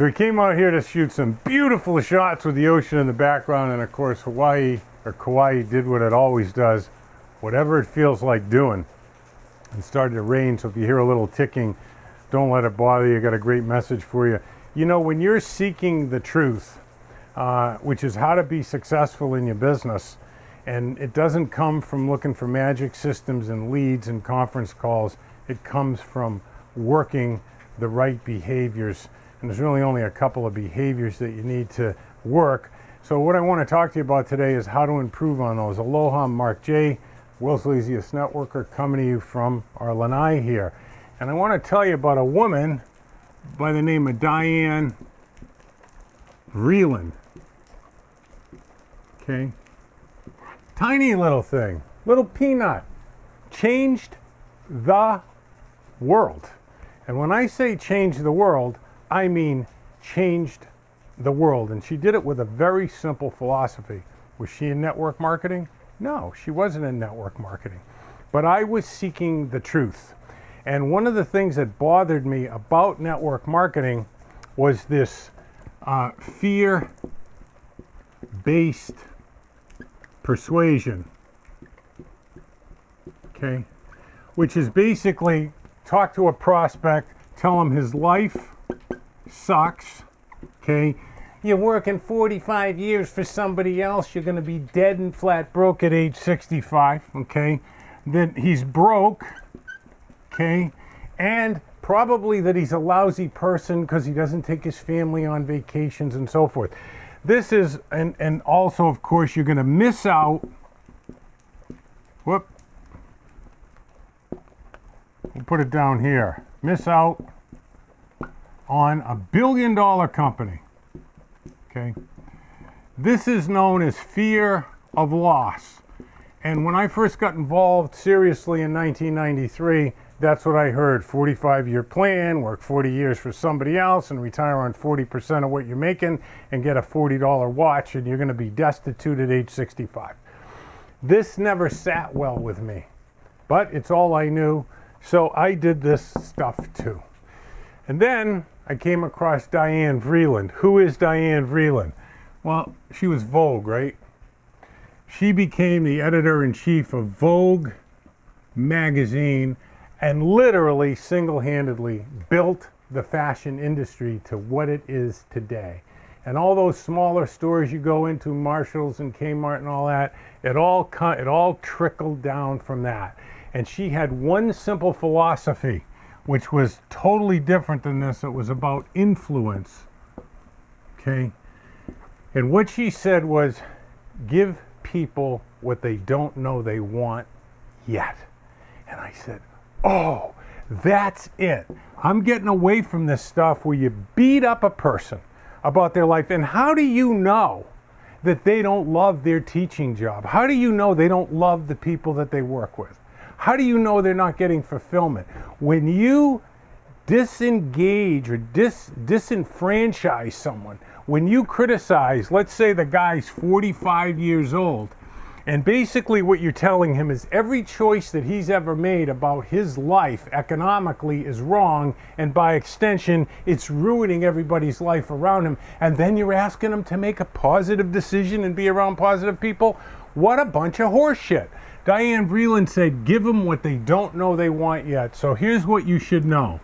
So we came out here to shoot some beautiful shots with the ocean in the background, and of course Hawaii, or Kauai, did what it always does, whatever it feels like doing. It started to rain, so if you hear a little ticking, don't let it bother you. I got a great message for you. You know, when you're seeking the truth, which is how to be successful in your business, and it doesn't come from looking for magic systems and leads and conference calls, it comes from working the right behaviors. And there's really only a couple of behaviors that you need to work. So what I want to talk to you about today is how to improve on those. Aloha, I'm Mark J., World's Laziest Networker, coming to you from our lanai here. And I want to tell you about a woman by the name of Diane Vreeland. Okay? Tiny little thing, little peanut, changed the world. And when I say change the world, I mean changed the world. And she did it with a very simple philosophy. Was she in network marketing? No, she wasn't in network marketing. But I was seeking the truth. And one of the things that bothered me about network marketing was this fear-based persuasion, okay, which is basically talk to a prospect, tell him his life sucks, okay, you're working 45 years for somebody else, you're going to be dead and flat broke at age 65, okay, that he's broke, okay, and probably that he's a lousy person because he doesn't take his family on vacations and so forth. This is, and also, of course, you're going to miss out. Whoop. We'll put it down here. Miss out on $1 billion company. Okay. This is known as fear of loss. And when I first got involved seriously in 1993, that's what I heard. 45-year plan, work 40 years for somebody else and retire on 40% of what you're making and get a $40 watch, and you're going to be destitute at age 65. This never sat well with me, but it's all I knew, so I did this stuff too. And then I came across Diane Vreeland. Who is Diane Vreeland? Well, she was Vogue, right? She became the editor-in-chief of Vogue magazine and literally single-handedly built the fashion industry to what it is today. And all those smaller stores you go into, Marshalls and Kmart and all that, it all trickled down from that. And she had one simple philosophy, which was totally different than this. It was about influence, okay? And what she said was, give people what they don't know they want yet. And I said, oh, that's it. I'm getting away from this stuff where you beat up a person about their life. And how do you know that they don't love their teaching job? How do you know they don't love the people that they work with? How do you know they're not getting fulfillment? When you disengage or disenfranchise someone, when you criticize, let's say the guy's 45 years old, and basically what you're telling him is every choice that he's ever made about his life economically is wrong, and by extension, it's ruining everybody's life around him. And then you're asking him to make a positive decision and be around positive people? What a bunch of horse shit. Diane Vreeland said, give them what they don't know they want yet. So here's what you should know.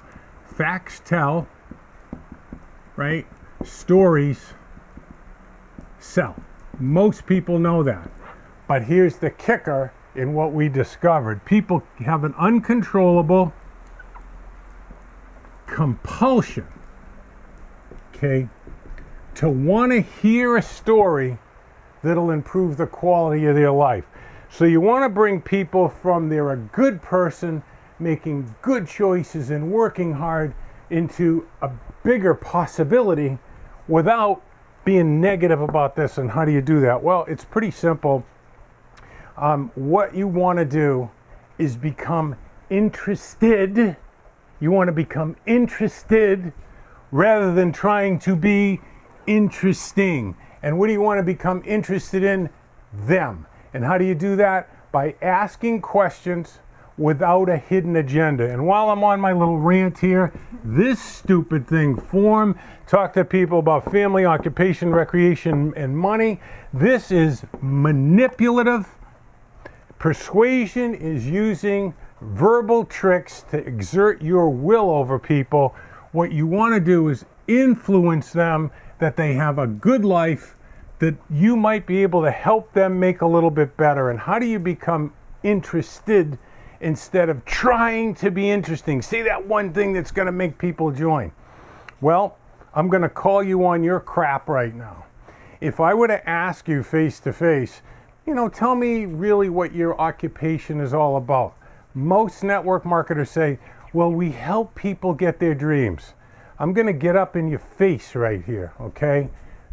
Facts tell, right? Stories sell. Most people know that. But here's the kicker in what we discovered. People have an uncontrollable compulsion, okay, to want to hear a story that'll improve the quality of their life. So you want to bring people from they're a good person, making good choices and working hard, into a bigger possibility without being negative about this. And how do you do that? Well, it's pretty simple. What you want to do is become interested. You want to become interested rather than trying to be interesting. And what do you want to become interested in? Them. And how do you do that? By asking questions without a hidden agenda. And while I'm on my little rant here, this stupid thing, form, talk to people about family, occupation, recreation, and money. This is manipulative. Persuasion is using verbal tricks to exert your will over people. What you want to do is influence them that they have a good life, that you might be able to help them make a little bit better. And how do you become interested instead of trying to be interesting? Say that one thing that's going to make people join. Well, I'm going to call you on your crap right now. If I were to ask you face to face, tell me really what your occupation is all about. Most network marketers say, well, we help people get their dreams. I'm going to get up in your face right here, okay?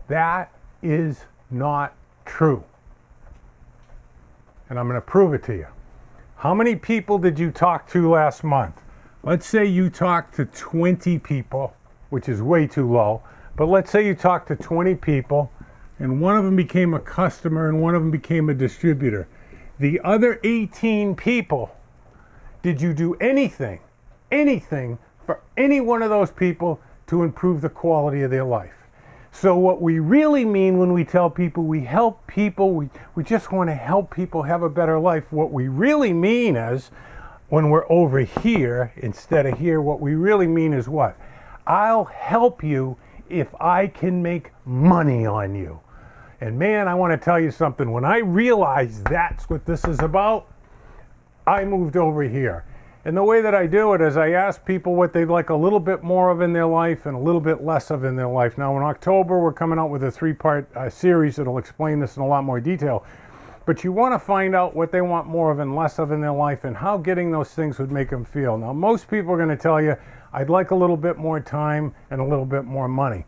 That is not true. And I'm going to prove it to you. How many people did you talk to last month? Let's say you talked to 20 people, which is way too low, but let's say you talked to 20 people and one of them became a customer and one of them became a distributor. The other 18 people, did you do anything for any one of those people to improve the quality of their life? So what we really mean when we tell people we help people, we just want to help people have a better life. What we really mean is, when we're over here instead of here, what we really mean is what? I'll help you if I can make money on you. And man, I want to tell you something. When I realized that's what this is about, I moved over here. And the way that I do it is I ask people what they'd like a little bit more of in their life and a little bit less of in their life. Now in October, we're coming out with a 3-part series that'll explain this in a lot more detail. But you want to find out what they want more of and less of in their life and how getting those things would make them feel. Now most people are going to tell you, I'd like a little bit more time and a little bit more money.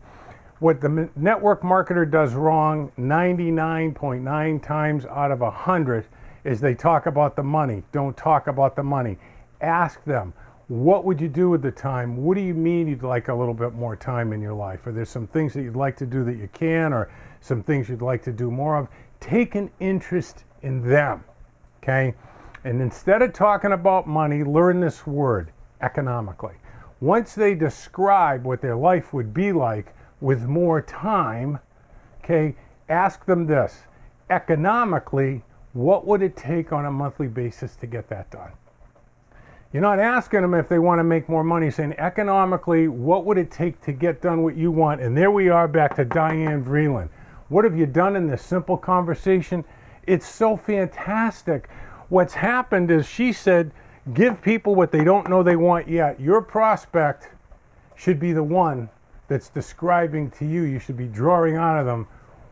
What the network marketer does wrong 99.9 times out of 100 is they talk about the money. Don't talk about the money. Ask them, what would you do with the time? What do you mean you'd like a little bit more time in your life? Are there some things that you'd like to do that you can, or some things you'd like to do more of? Take an interest in them, okay? And instead of talking about money, learn this word, economically. Once they describe what their life would be like with more time, okay, ask them this, economically, what would it take on a monthly basis to get that done? You're not asking them if they want to make more money, saying economically, what would it take to get done what you want? And there we are back to Diane Vreeland. What have you done in this simple conversation? It's so fantastic. What's happened is she said, give people what they don't know they want yet. Your prospect should be the one that's describing to you. You should be drawing out of them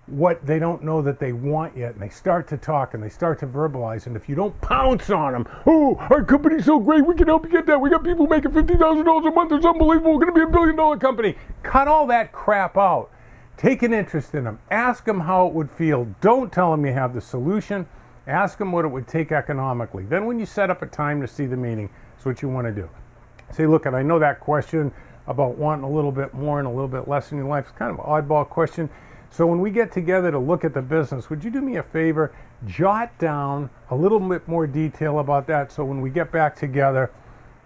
what they don't know that they want yet. And they start to talk and they start to verbalize. And if you don't pounce on them, oh, our company's so great, we can help you get that. We got people making $50,000 a month. It's unbelievable. We're going to be $1 billion company. Cut all that crap out. Take an interest in them. Ask them how it would feel. Don't tell them you have the solution. Ask them what it would take economically. Then when you set up a time to see the meeting, that's what you want to do. Say, look, and I know that question about wanting a little bit more and a little bit less in your life is kind of an oddball question. So when we get together to look at the business, would you do me a favor? Jot down a little bit more detail about that, so when we get back together,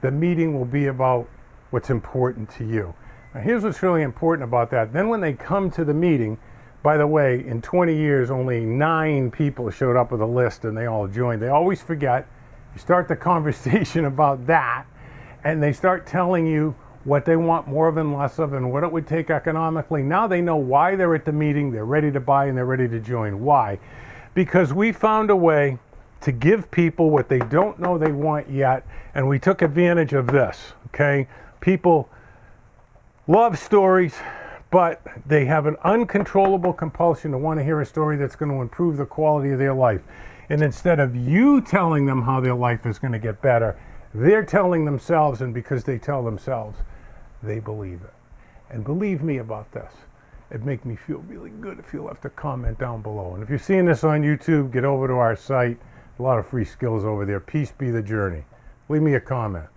the meeting will be about what's important to you. Now here's what's really important about that. Then when they come to the meeting, by the way, in 20 years, only 9 people showed up with a list and they all joined. They always forget. You start the conversation about that, and they start telling you what they want more of and less of and what it would take economically. Now they know why they're at the meeting, they're ready to buy, and they're ready to join. Why? Because we found a way to give people what they don't know they want yet, and we took advantage of this, okay? People love stories, but they have an uncontrollable compulsion to want to hear a story that's going to improve the quality of their life. And instead of you telling them how their life is going to get better, they're telling themselves, and because they tell themselves, they believe it. And believe me about this, it'd make me feel really good if you left a comment down below. And if you're seeing this on YouTube, get over to our site. A lot of free skills over there. Peace be the journey. Leave me a comment.